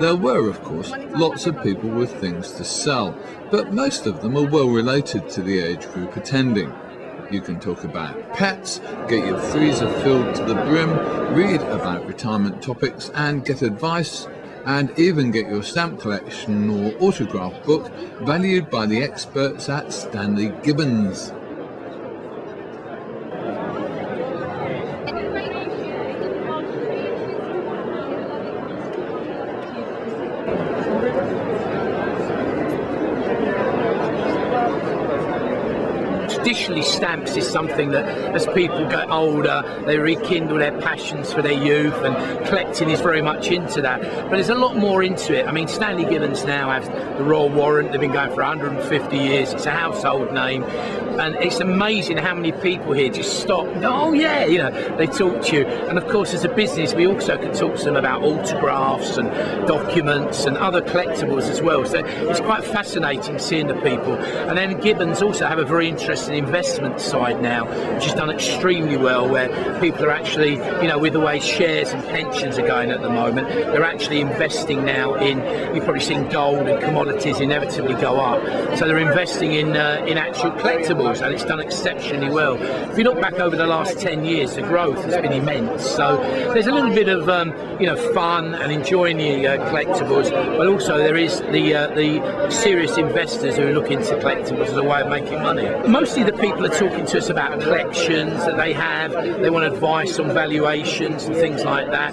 There were, of course, lots of people with things to sell, but most of them are well related to the age group attending. You can talk about pets, get your freezer filled to the brim, read about retirement topics and get advice, and even get your stamp collection or autograph book valued by the experts at Stanley Gibbons. Traditionally, stamps is something that as people get older, they rekindle their passions for their youth, and collecting is very much into that. But there's a lot more into it. I mean, Stanley Gibbons now have the Royal Warrant. They've been going for 150 years. It's a household name. And it's amazing how many people here just stop and go, oh yeah, they talk to you. And of course, as a business, we also can talk to them about autographs and documents and other collectibles as well. So it's quite fascinating seeing the people. And then Gibbons also have a very interesting investment side now, which has done extremely well, where people are actually, with the way shares and pensions are going at the moment, they're actually investing now in, you've probably seen gold and commodities inevitably go up. So they're investing in actual collectibles. And it's done exceptionally well. If you look back over the last 10 years, the growth has been immense. So there's a little bit of fun and enjoying the collectibles, but also there is the serious investors who are looking to collectibles as a way of making money. Mostly the people are talking to us about collections that they have. They want advice on valuations and things like that.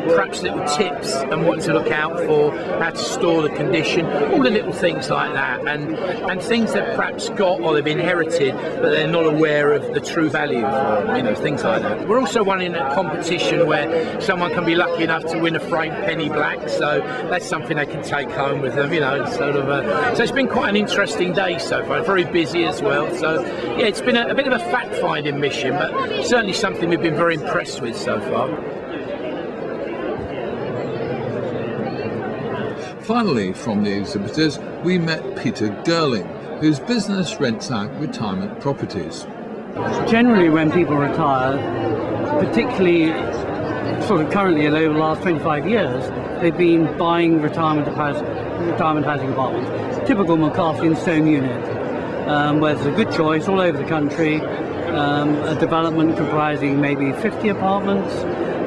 Perhaps little tips on what to look out for, how to store the condition, all the little things like that, and things that perhaps got or they've inherited, but they're not aware of the true value of, things like that. We're also running a competition where someone can be lucky enough to win a framed penny black, so that's something they can take home with them, so it's been quite an interesting day so far, very busy as well. So yeah, it's been a bit of a fact-finding mission, but certainly something we've been very impressed with so far. Finally, from the exhibitors, we met Peter Girling, whose business rents out retirement properties. Generally, when people retire, particularly sort of currently over the last 25 years, they've been buying retirement housing apartments. Typical McCarthy and Stone unit, where there's a good choice all over the country, a development comprising maybe 50 apartments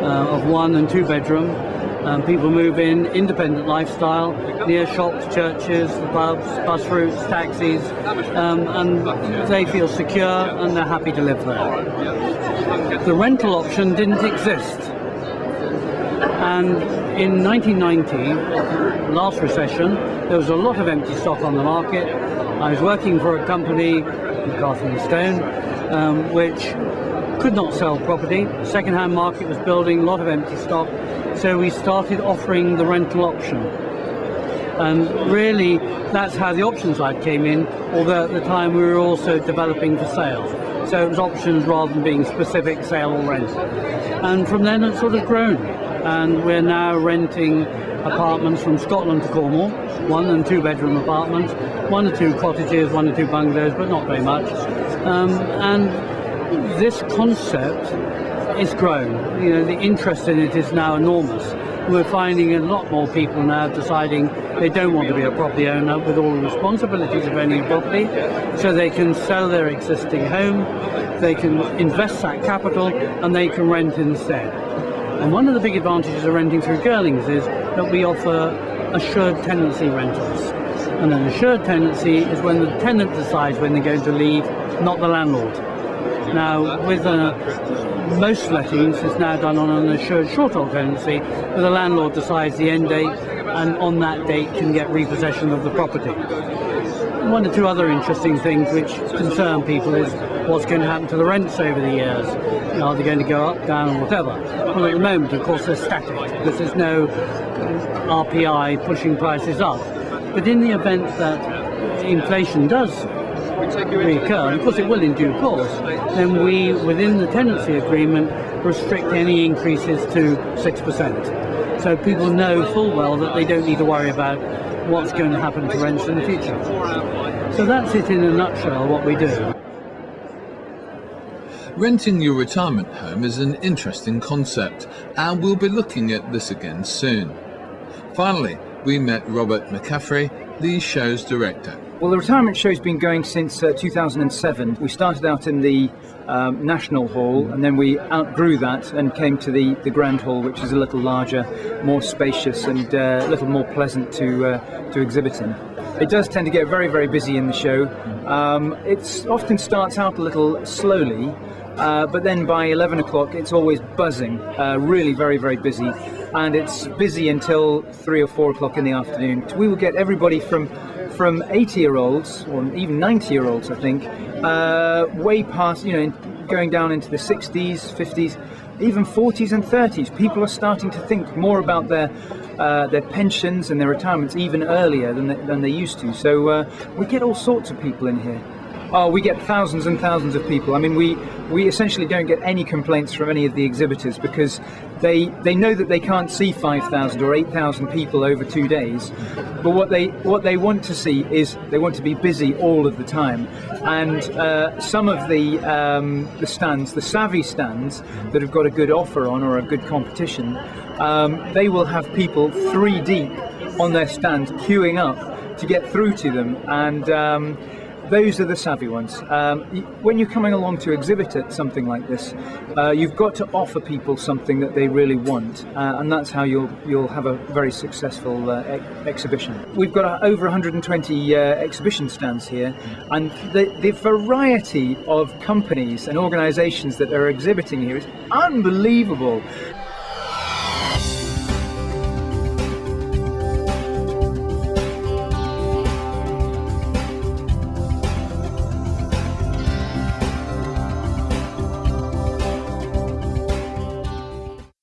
of 1 and 2 bedroom. People move in, independent lifestyle, near shops, churches, pubs, bus routes, taxis, and they feel secure and they're happy to live there. The rental option didn't exist. And in 1990, last recession, there was a lot of empty stock on the market. I was working for a company, McCarthy and Stone, which could not sell property. The second-hand market was building, a lot of empty stock. So we started offering the rental option. And really, that's how the option side came in, although at the time we were also developing for sale. So it was options rather than being specific sale or rent. And from then it's sort of grown. And we're now renting apartments from Scotland to Cornwall, 1 and 2 bedroom apartments, 1 or 2 cottages, 1 or 2 bungalows, but not very much. And this concept is grown. The interest in it is now enormous. We're finding a lot more people now deciding they don't want to be a property owner with all the responsibilities of owning a property, so they can sell their existing home, they can invest that capital, and they can rent instead. And one of the big advantages of renting through Girlings is that we offer assured tenancy rentals. And an assured tenancy is when the tenant decides when they're going to leave, not the landlord. Now, with most lettings, it's now done on an assured short-hold tenancy, where the landlord decides the end date, and on that date can get repossession of the property. One or two other interesting things which concern people is what's going to happen to the rents over the years. Are they going to go up, down, or whatever? Well, at the moment, of course, they're static, because there's no RPI pushing prices up. But in the event that inflation does reoccur, and of course it will in due course, then we, within the tenancy agreement, restrict any increases to 6%. So people know full well that they don't need to worry about what's going to happen to rents in the future. So that's it in a nutshell, what we do. Renting your retirement home is an interesting concept, and we'll be looking at this again soon. Finally, we met Robert McCaffrey, the show's director. Well, the retirement show's been going since 2007. We started out in the National Hall, and then we outgrew that and came to the Grand Hall, which is a little larger, more spacious, and a little more pleasant to exhibit in. It does tend to get very, very busy in the show. It often starts out a little slowly, but then by 11 o'clock it's always buzzing, really very, very busy. And it's busy until 3 or 4 o'clock in the afternoon. We will get everybody from 80-year-olds, or even 90-year-olds, I think, way past, going down into the 60s, 50s, even 40s and 30s. People are starting to think more about their pensions and their retirements even earlier than they used to. So we get all sorts of people in here. Oh, we get thousands and thousands of people. I mean, we essentially don't get any complaints from any of the exhibitors because they know that they can't see 5,000 or 8,000 people over 2 days. But what they want to see is they want to be busy all of the time. And some of the stands, the savvy stands that have got a good offer on or a good competition, they will have people 3 deep on their stand queuing up to get through to them. And those are the savvy ones. When you're coming along to exhibit at something like this, you've got to offer people something that they really want, and that's how you'll have a very successful exhibition. We've got over 120 exhibition stands here, and the variety of companies and organisations that are exhibiting here is unbelievable.